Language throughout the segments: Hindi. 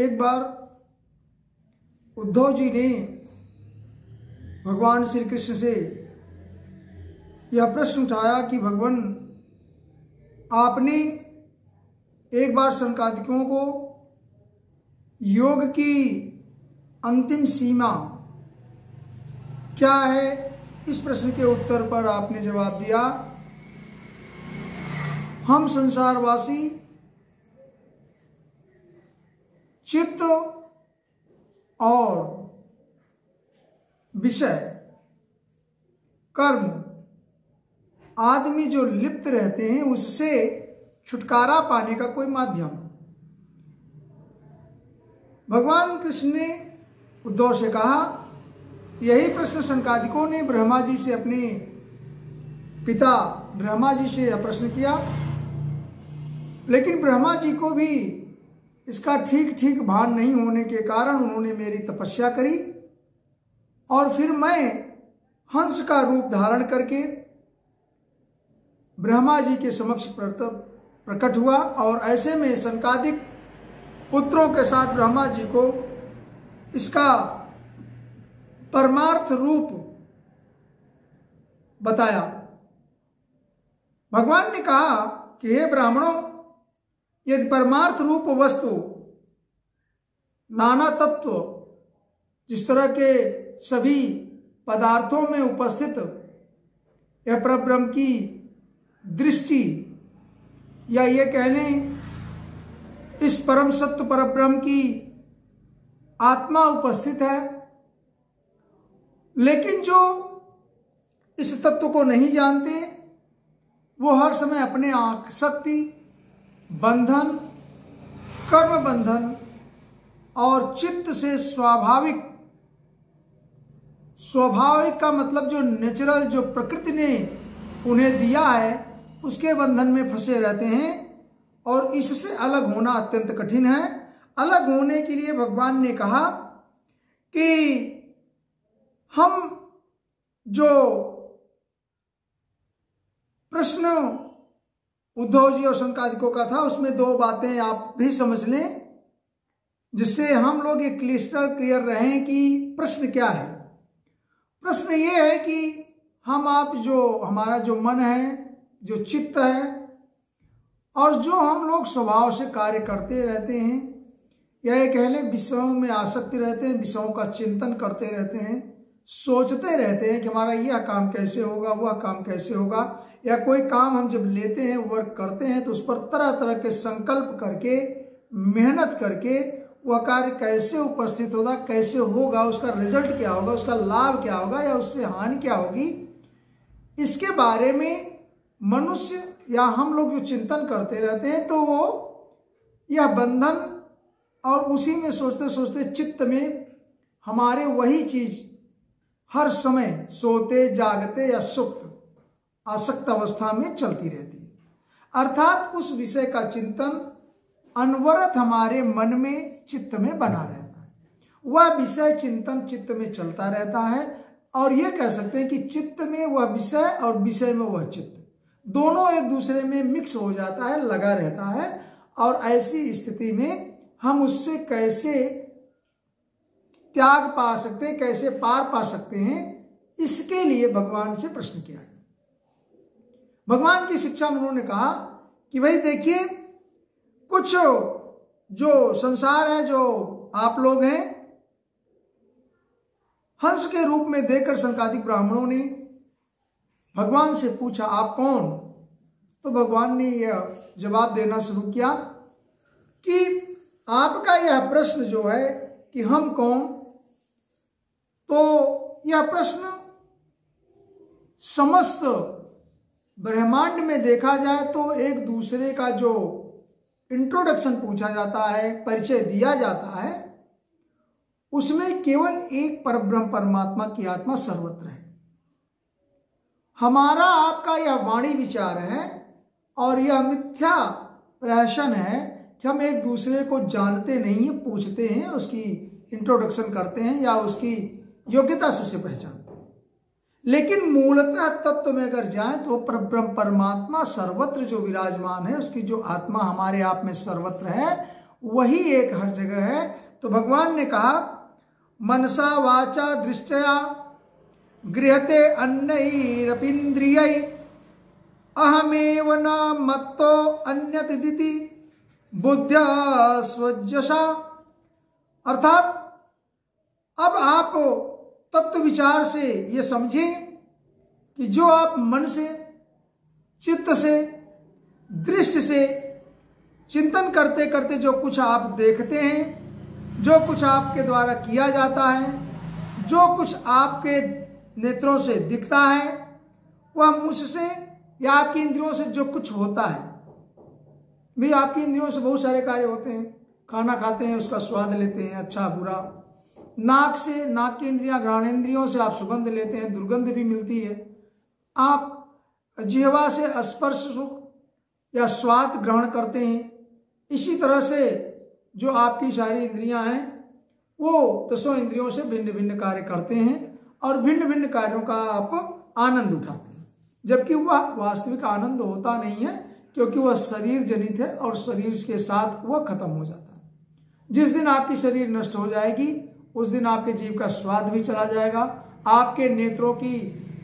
एक बार उद्धव जी ने भगवान श्री कृष्ण से यह प्रश्न उठाया कि भगवान, आपने एक बार सनकादिकों को योग की अंतिम सीमा क्या है, इस प्रश्न के उत्तर पर आपने जवाब दिया, हम संसारवासी चित्त और विषय कर्म आदमी जो लिप्त रहते हैं उससे छुटकारा पाने का कोई माध्यम। भगवान कृष्ण ने उद्धव से कहा, यही प्रश्न सनकादिकों ने ब्रह्मा जी से, अपने पिता ब्रह्मा जी से यह प्रश्न किया, लेकिन ब्रह्मा जी को भी इसका ठीक ठीक भान नहीं होने के कारण उन्होंने मेरी तपस्या करी और फिर मैं हंस का रूप धारण करके ब्रह्मा जी के समक्ष प्रकट हुआ और ऐसे में सनकादिक पुत्रों के साथ ब्रह्मा जी को इसका परमार्थ रूप बताया। भगवान ने कहा कि हे ब्राह्मणों, यदि परमार्थ रूप वस्तु नाना तत्व जिस तरह के सभी पदार्थों में उपस्थित यह परब्रह्म की दृष्टि, या ये कह लें इस परम सत्य परब्रह्म की आत्मा उपस्थित है, लेकिन जो इस तत्व को नहीं जानते वो हर समय अपने आसक्ति, बंधन, कर्म बंधन और चित्त से स्वाभाविक का मतलब जो नेचुरल, जो प्रकृति ने उन्हें दिया है, उसके बंधन में फंसे रहते हैं और इससे अलग होना अत्यंत कठिन है। अलग होने के लिए भगवान ने कहा कि हम जो प्रश्न उद्धव जी और सनकादिकों का था उसमें दो बातें आप भी समझ लें, जिससे हम लोग एक क्लियर रहें कि प्रश्न क्या है। प्रश्न ये है कि हम आप जो हमारा जो मन है, जो चित्त है, और जो हम लोग स्वभाव से कार्य करते रहते हैं, या ये कह लें विषयों में आसक्ति रहते हैं, विषयों का चिंतन करते रहते हैं, सोचते रहते हैं कि हमारा यह काम कैसे होगा, वह काम कैसे होगा, या कोई काम हम जब लेते हैं, वर्क करते हैं, तो उस पर तरह तरह के संकल्प करके, मेहनत करके वह कार्य कैसे उपस्थित होगा, कैसे होगा, उसका रिजल्ट क्या होगा, उसका लाभ क्या होगा या उससे हानि क्या होगी, इसके बारे में मनुष्य या हम लोग जो चिंतन करते रहते हैं, तो वो यह बंधन और उसी में सोचते सोचते चित्त में हमारे वही चीज हर समय सोते जागते या सुप्त आसक्त अवस्था में चलती रहती है। अर्थात उस विषय का चिंतन अनवरत हमारे मन में, चित्त में बना रहता है। वह विषय चिंतन चित्त में चलता रहता है और यह कह सकते हैं कि चित्त में वह विषय और विषय में वह चित्त, दोनों एक दूसरे में मिक्स हो जाता है, लगा रहता है। और ऐसी स्थिति में हम उससे कैसे त्याग पा सकते हैं, कैसे पार पा सकते हैं, इसके लिए भगवान से प्रश्न किया है। भगवान की शिक्षा में उन्होंने कहा कि भाई देखिए, कुछ जो संसार है, जो आप लोग हैं, हंस के रूप में देखकर संकादिक ब्राह्मणों ने भगवान से पूछा, आप कौन? तो भगवान ने यह जवाब देना शुरू किया कि आपका यह प्रश्न जो है कि हम कौन, तो यह प्रश्न समस्त ब्रह्मांड में देखा जाए तो एक दूसरे का जो इंट्रोडक्शन पूछा जाता है, परिचय दिया जाता है, उसमें केवल एक परब्रह्म परमात्मा की आत्मा सर्वत्र है। हमारा आपका यह वाणी विचार है और यह मिथ्या प्रहसन है कि हम एक दूसरे को जानते नहीं हैं, पूछते हैं, उसकी इंट्रोडक्शन करते हैं या उसकी योग्यता से उसे पहचानते हैं। लेकिन मूलतः तत्व में अगर जाए तो परब्रह्म परमात्मा सर्वत्र जो विराजमान है, उसकी जो आत्मा हमारे आप में सर्वत्र है, वही एक हर जगह है। तो भगवान ने कहा मनसा वाचा दृष्टया गृहते अन्नैरपीन्द्रियै अहमेव न मत्तो अन्यत दिति बुद्ध्या स्वजसा। अर्थात अब आप तत्व विचार से ये समझें कि जो आप मन से, चित्त से, दृष्टि से चिंतन करते करते जो कुछ आप देखते हैं, जो कुछ आपके द्वारा किया जाता है, जो कुछ आपके नेत्रों से दिखता है, वह मुझसे या आपकी इंद्रियों से जो कुछ होता है, भी आपकी इंद्रियों से बहुत सारे कार्य होते हैं। खाना खाते हैं, उसका स्वाद लेते हैं, अच्छा बुरा। नाक से, नाक की इंद्रियां, घ्राणेंद्रियों से आप सुगंध लेते हैं, दुर्गंध भी मिलती है। आप जिह्वा से स्पर्श सुख या स्वाद ग्रहण करते हैं। इसी तरह से जो आपकी सारी इंद्रियां हैं वो दसों इंद्रियों से भिन्न भिन्न कार्य करते हैं और भिन्न भिन्न कार्यों का आप आनंद उठाते हैं, जबकि वह वास्तविक आनंद होता नहीं है, क्योंकि वह शरीर जनित है और शरीर के साथ वह खत्म हो जाता है। जिस दिन आपकी शरीर नष्ट हो जाएगी उस दिन आपके जीव का स्वाद भी चला जाएगा। आपके नेत्रों की,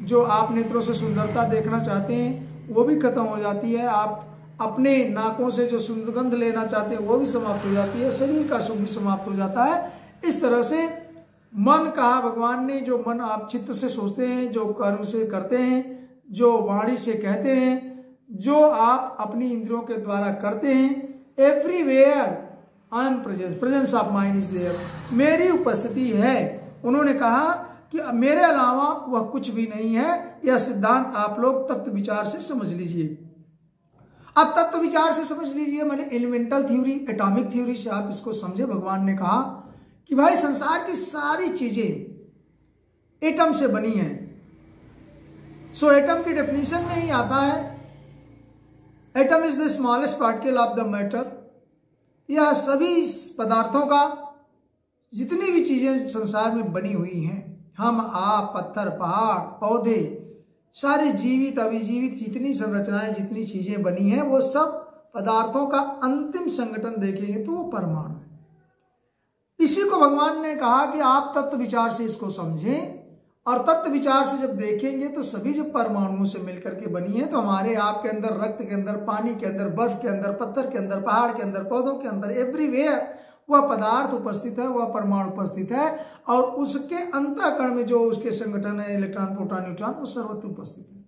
जो आप नेत्रों से सुंदरता देखना चाहते हैं वो भी खत्म हो जाती है। आप अपने नाकों से जो सुगंध लेना चाहते हैं वो भी समाप्त हो जाती है। शरीर का सुख भी समाप्त हो जाता है। इस तरह से मन कहा भगवान ने, जो मन आप चित्त से सोचते हैं, जो कर्म से करते हैं, जो वाणी से कहते हैं, जो आप अपनी इंद्रियों के द्वारा करते हैं, everywhere I am presence, presence of mind is there, मेरी उपस्थिति है। उन्होंने कहा कि मेरे अलावा वह कुछ भी नहीं है। यह सिद्धांत आप लोग तत्व विचार से समझ लीजिए। अब तत्व विचार से समझ लीजिए, मैंने एलिमेंटल थ्योरी, एटॉमिक थ्योरी से आप इसको समझे। भगवान ने कहा कि भाई संसार की सारी चीजें एटम से बनी हैं। सो एटम की डेफिनेशन में ही आता है atom is the smallest particle of the matter. यह सभी पदार्थों का, जितनी भी चीजें संसार में बनी हुई हैं, हम, आप, पत्थर, पहाड़, पौधे, सारे जीवित अभिजीवित जितनी संरचनाएं, जितनी चीजें बनी हैं, वो सब पदार्थों का अंतिम संगठन देखेंगे तो वो परमाणु है। इसी को भगवान ने कहा कि आप तत्व विचार से इसको समझें, और तत्व विचार से जब देखेंगे तो सभी जो परमाणुओं से मिलकर के बनी है, तो हमारे आपके अंदर, रक्त के अंदर, पानी के अंदर, बर्फ के अंदर, पत्थर के अंदर, पहाड़ के अंदर, पौधों के अंदर, एवरीवेयर वह पदार्थ उपस्थित है, वह परमाणु उपस्थित है, और उसके अंतःकण में जो उसके संगठन है, इलेक्ट्रॉन, प्रोटॉन, न्यूट्रॉन, वो सर्वत्र उपस्थित है।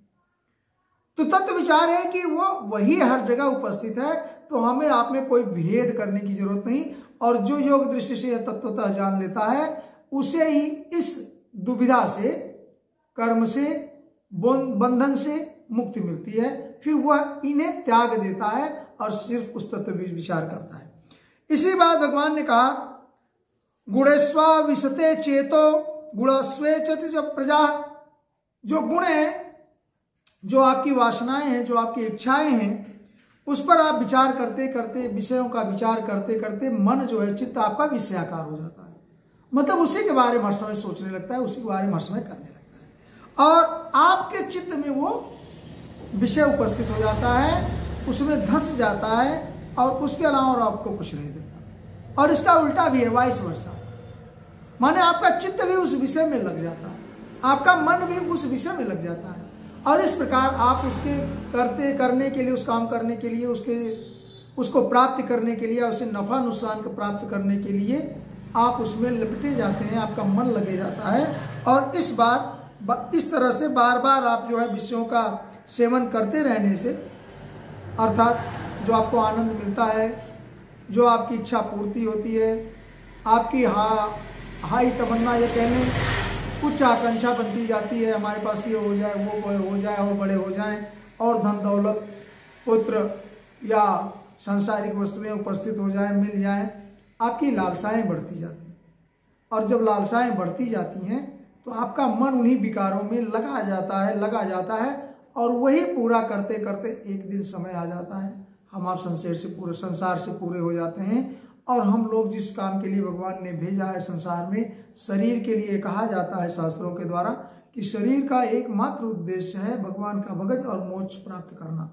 तो तत्व विचार है कि वो वही हर जगह उपस्थित है। तो हमें आप में कोई भेद करने की जरूरत नहीं, और जो योग दृष्टि से यह तत्वतः जान लेता है उसे ही इस दुविधा से, कर्म से, बंधन से मुक्ति मिलती है। फिर वह इन्हें त्याग देता है और सिर्फ उस तत्व विचार करता है। इसी बात भगवान ने कहा गुणेस्वा विशते चेतो गुणस्वे चति प्रजा। जो गुण है, जो आपकी वासनाएं हैं, जो आपकी इच्छाएं हैं, उस पर आप विचार करते करते, विषयों का विचार करते करते मन जो है, चित्त आपका विषयाकार हो जाता है। मतलब उसी के बारे में हर समय सोचने लगता है, उसी के बारे में हर समय करने लगता है, और आपके चित्त में वो विषय उपस्थित हो जाता है, उसमें धंस जाता है, और उसके अलावा और आपको कुछ नहीं देता। और इसका उल्टा भी है, वाइस वर्सा, माने आपका चित्त भी उस विषय में लग जाता है, आपका मन भी उस विषय में लग जाता है, और इस प्रकार आप उसके करने के लिए, उस काम करने के लिए, उसको प्राप्त करने के लिए, उसे नफा नुकसान को प्राप्त करने के लिए आप उसमें लिपटे जाते हैं, आपका मन लगे जाता है। और इस तरह से बार बार आप जो है विषयों का सेवन करते रहने से, अर्थात जो आपको आनंद मिलता है, जो आपकी इच्छा पूर्ति होती है, आपकी हाई तमन्ना, ये कहने कुछ आकांक्षा बनती जाती है, हमारे पास ये हो जाए, वो हो जाए, और बड़े हो जाएं, और धन दौलत, पुत्र या सांसारिक वस्तुएं उपस्थित हो जाए, मिल जाए, आपकी लालसाएं बढ़ती जाती हैं। और जब लालसाएं बढ़ती जाती हैं तो आपका मन उन्हीं विकारों में लगा जाता है, और वही पूरा करते करते एक दिन समय आ जाता है, हम आप संसार से पूरे हो जाते हैं। और हम लोग जिस काम के लिए भगवान ने भेजा है संसार में, शरीर के लिए कहा जाता है शास्त्रों के द्वारा कि शरीर का एकमात्र उद्देश्य है भगवान का भगत और मोक्ष प्राप्त करना।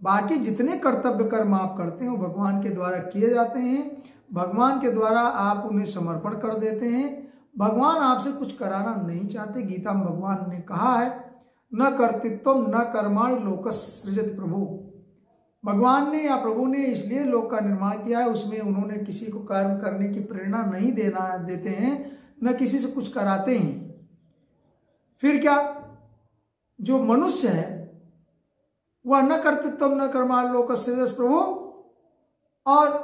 बाकी जितने कर्तव्य कर्म आप करते हैं वो भगवान के द्वारा किए जाते हैं, भगवान के द्वारा आप उन्हें समर्पण कर देते हैं। भगवान आपसे कुछ कराना नहीं चाहते। गीता में भगवान ने कहा है, न कर्तृत्वम न कर्माणि लोकसृजति प्रभु। भगवान ने या प्रभु ने इसलिए लोक का निर्माण किया है, उसमें उन्होंने किसी को कर्म करने की प्रेरणा नहीं देते हैं, न किसी से कुछ कराते हैं। फिर क्या, जो मनुष्य है वह न कर्तृत्वम न कर्माणि लोकसृजति प्रभु, और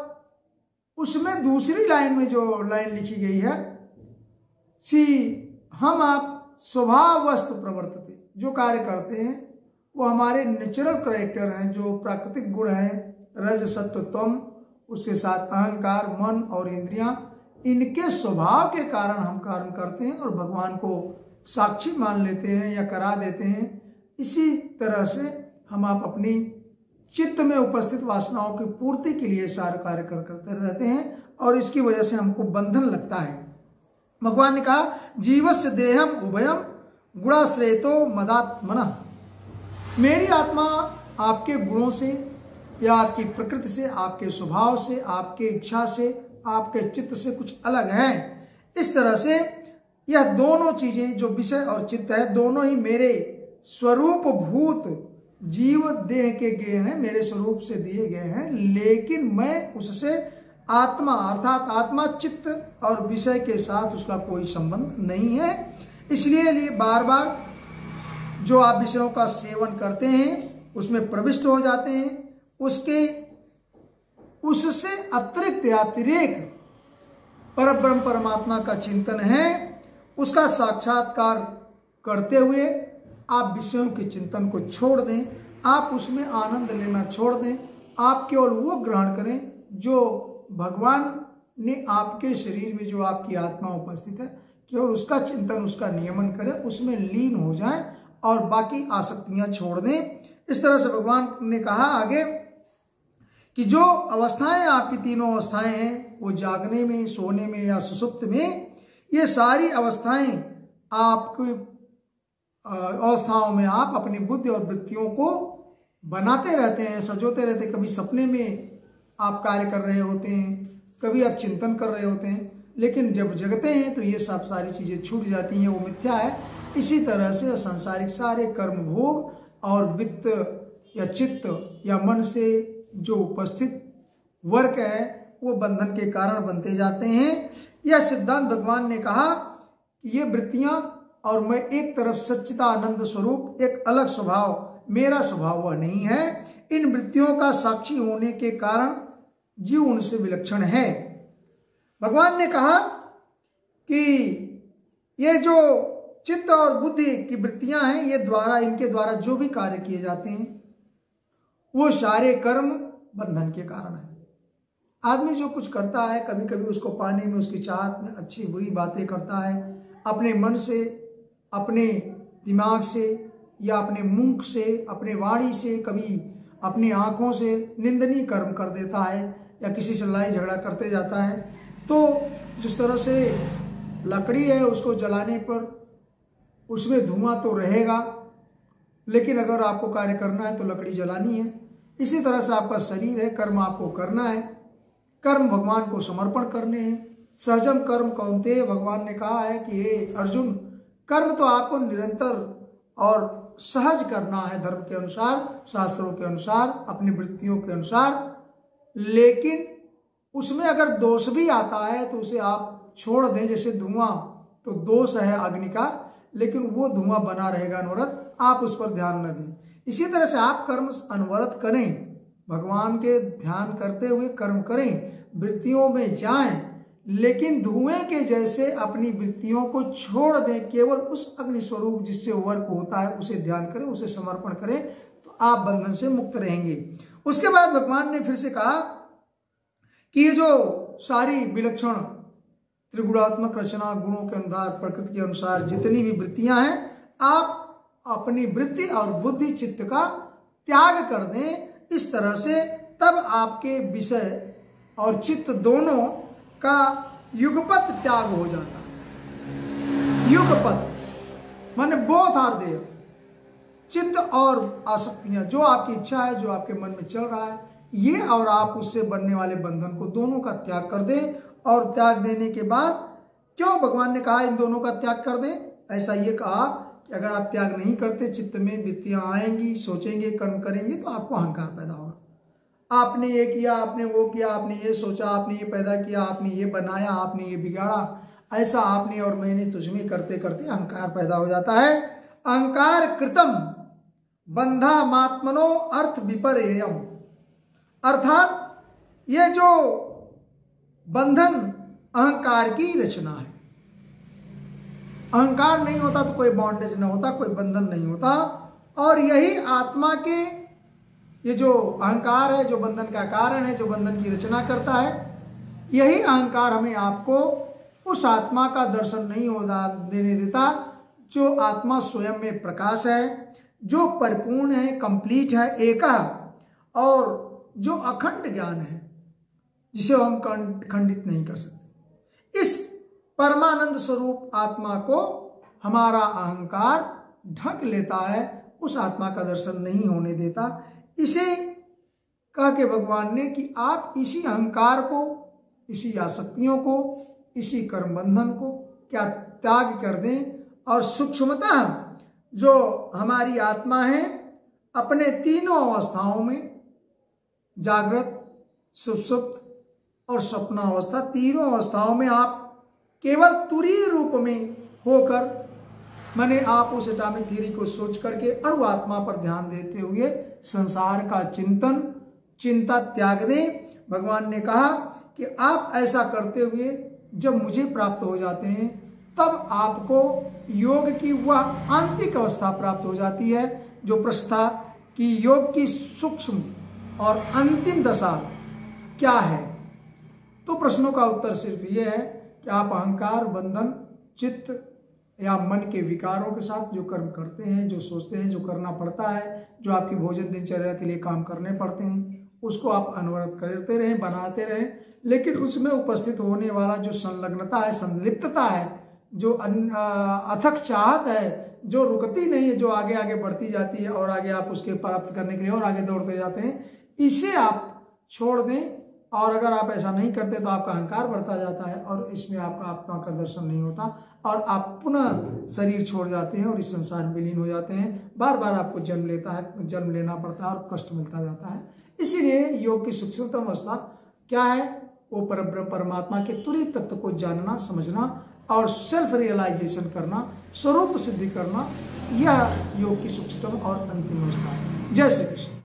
उसमें दूसरी लाइन में जो लाइन लिखी गई है, सी हम आप स्वभाव वस्तु प्रवर्तते, जो कार्य करते हैं वो हमारे नेचुरल कैरेक्टर हैं, जो प्राकृतिक गुण हैं, रज सत्व तम, उसके साथ अहंकार, मन और इंद्रियां, इनके स्वभाव के कारण हम कार्य करते हैं और भगवान को साक्षी मान लेते हैं या करा देते हैं। इसी तरह से हम आप अपनी चित्त में उपस्थित वासनाओं की पूर्ति के लिए सारे कार्य करते रहते हैं और इसकी वजह से हमको बंधन लगता है। भगवान ने कहा, जीवस्य देहम उभयम गुणाश्रयतो मदात्मनः। मेरी आत्मा आपके गुणों से या आपकी प्रकृति से, आपके स्वभाव से, आपके इच्छा से, आपके चित्त से कुछ अलग है। इस तरह से यह दोनों चीजें जो विषय और चित्त है, दोनों ही मेरे स्वरूप भूत जीव देह के गए हैं, मेरे स्वरूप से दिए गए हैं, लेकिन मैं उससे आत्मा अर्थात आत्मा चित्त और विषय के साथ उसका कोई संबंध नहीं है। इसलिए बार बार जो आप विषयों का सेवन करते हैं उसमें प्रविष्ट हो जाते हैं, उससे अतिरिक्त या अतिरेक परब्रह्म परमात्मा का चिंतन है, उसका साक्षात्कार करते हुए आप विषयों के चिंतन को छोड़ दें, आप उसमें आनंद लेना छोड़ दें, आप केवल वो ग्रहण करें जो भगवान ने आपके शरीर में जो आपकी आत्मा उपस्थित है, केवल उसका चिंतन, उसका नियमन करें, उसमें लीन हो जाएं और बाकी आसक्तियां छोड़ दें। इस तरह से भगवान ने कहा आगे कि जो अवस्थाएं आपकी तीनों अवस्थाएं हैं, वो जागने में, सोने में या सुषुप्त में, ये सारी अवस्थाएं आपकी अवस्थाओं में आप अपनी बुद्धि और वृत्तियों को बनाते रहते हैं, सजोते रहते हैं। कभी सपने में आप कार्य कर रहे होते हैं, कभी आप चिंतन कर रहे होते हैं, लेकिन जब जगते हैं तो ये सब सारी चीजें छूट जाती हैं, वो मिथ्या है। इसी तरह से सांसारिक सारे कर्म भोग और वित्त या चित्त या मन से जो उपस्थित वर्क है वो बंधन के कारण बनते जाते हैं। यह सिद्धांत भगवान ने कहा कि ये वृत्तियां और मैं एक तरफ सच्चिदानंद स्वरूप, एक अलग स्वभाव, मेरा स्वभाव वह नहीं है। इन वृत्तियों का साक्षी होने के कारण जीव उनसे विलक्षण है। भगवान ने कहा कि ये जो चित्त और बुद्धि की वृत्तियां हैं, ये इनके द्वारा जो भी कार्य किए जाते हैं वो सारे कर्म बंधन के कारण है। आदमी जो कुछ करता है, कभी कभी उसको पाने में उसकी चाहत में अच्छी बुरी बातें करता है, अपने मन से, अपने दिमाग से या अपने मुंह से, अपने वाणी से, कभी अपनी आंखों से निंदनीय कर्म कर देता है या किसी से लड़ाई झगड़ा करते जाता है। तो जिस तरह से लकड़ी है, उसको जलाने पर उसमें धुआं तो रहेगा, लेकिन अगर आपको कार्य करना है तो लकड़ी जलानी है। इसी तरह से आपका शरीर है, कर्म आपको करना है, कर्म भगवान को समर्पण करने हैं। सहजम कर्म कौन्तेय, भगवान ने कहा है कि हे अर्जुन, कर्म तो आपको निरंतर और सहज करना है, धर्म के अनुसार, शास्त्रों के अनुसार, अपनी वृत्तियों के अनुसार, लेकिन उसमें अगर दोष भी आता है तो उसे आप छोड़ दें। जैसे धुआं तो दोष है अग्नि का, लेकिन वो धुआं बना रहेगा अनवरत, आप उस पर ध्यान न दें। इसी तरह से आप कर्म अनवरत करें, भगवान के ध्यान करते हुए कर्म करें, वृत्तियों में जाएं, लेकिन धुएं के जैसे अपनी वृत्तियों को छोड़ दें। केवल उस अग्नि स्वरूप जिससे वर्क होता है उसे ध्यान करें, उसे समर्पण करें, तो आप बंधन से मुक्त रहेंगे। उसके बाद भगवान ने फिर से कहा कि ये जो सारी विलक्षण त्रिगुणात्मक रचना, गुणों के अनुसार, प्रकृति के अनुसार जितनी भी वृत्तियां हैं, आप अपनी वृत्ति और बुद्धि चित्त का त्याग कर दें। इस तरह से तब आपके विषय और चित्त दोनों का युगपत त्याग हो जाता है। युगपत माने बोथ आर देयर, चित्त और आसक्तियां, जो आपकी इच्छा है, जो आपके मन में चल रहा है, ये और आप उससे बनने वाले बंधन को दोनों का त्याग कर दें। और त्याग देने के बाद, क्यों भगवान ने कहा इन दोनों का त्याग कर दें? ऐसा ये कहा कि अगर आप त्याग नहीं करते, चित्त में वृत्तियां आएंगी, सोचेंगे, कर्म करेंगे, तो आपको अहंकार पैदा होगा। आपने ये किया, आपने वो किया, आपने ये सोचा, आपने ये पैदा किया, आपने ये बनाया, आपने ये बिगाड़ा, ऐसा आपने और मैंने तुझमें करते करते अहंकार पैदा हो जाता है। अहंकार कृतम बंधा मात्मनो अर्थ विपर्ययम, अर्थात ये जो बंधन अहंकार की रचना है। अहंकार नहीं होता तो कोई बॉन्डेज नहीं होता, कोई बंधन नहीं होता। और यही आत्मा के, ये जो अहंकार है, जो बंधन का कारण है, जो बंधन की रचना करता है, यही अहंकार हमें आपको उस आत्मा का दर्शन नहीं होता देने देता जो आत्मा स्वयं में प्रकाश है, जो परिपूर्ण है, कंप्लीट है, एका, और जो अखंड ज्ञान है, जिसे हम खंडित नहीं कर सकते। इस परमानंद स्वरूप आत्मा को हमारा अहंकार ढक लेता है, उस आत्मा का दर्शन नहीं होने देता। इसे कह के भगवान ने कि आप इसी अहंकार को, इसी आसक्तियों को, इसी कर्म बंधन को क्या त्याग कर दें, और सूक्ष्मतः जो हमारी आत्मा है अपने तीनों अवस्थाओं में, जागृत, सुषुप्त और स्वप्न अवस्था, तीनों अवस्थाओं में आप केवल तुरीय रूप में होकर, मैंने आप उस एटॉमिक थ्योरी को सोच करके अणु आत्मा पर ध्यान देते हुए संसार का चिंता त्याग दें। भगवान ने कहा कि आप ऐसा करते हुए जब मुझे प्राप्त हो जाते हैं, तब आपको योग की वह आंतरिक अवस्था प्राप्त हो जाती है जो प्रश्न था कि योग की सूक्ष्म और अंतिम दशा क्या है। तो प्रश्नों का उत्तर सिर्फ ये है कि आप अहंकार, बंधन, चित्त या मन के विकारों के साथ जो कर्म करते हैं, जो सोचते हैं, जो करना पड़ता है, जो आपकी भोजन दिनचर्या के लिए काम करने पड़ते हैं, उसको आप अनवरत करते रहें, बनाते रहें, लेकिन उसमें उपस्थित होने वाला जो संलग्नता है, संलिप्तता है, जो अथक चाहत है, जो रुकती नहीं है, जो आगे आगे बढ़ती जाती है और आगे आप उसके प्राप्त करने के लिए और आगे दौड़ते जाते हैं, इसे आप छोड़ दें। और अगर आप ऐसा नहीं करते तो आपका अहंकार बढ़ता जाता है और इसमें आपका आत्मा का दर्शन नहीं होता और आप पुनः शरीर छोड़ जाते हैं और इस संसार में विलीन हो जाते हैं। बार बार आपको जन्म लेना पड़ता है और कष्ट मिलता जाता है। इसीलिए योग की सूक्ष्मतम अवस्था क्या है? वो परब्रह्म परमात्मा के तुरीय तत्व को जानना, समझना और सेल्फ रियलाइजेशन करना, स्वरूप सिद्धि करना, यह योग की सूक्ष्मतम और अंतिम अवस्था है। जय श्री कृष्ण।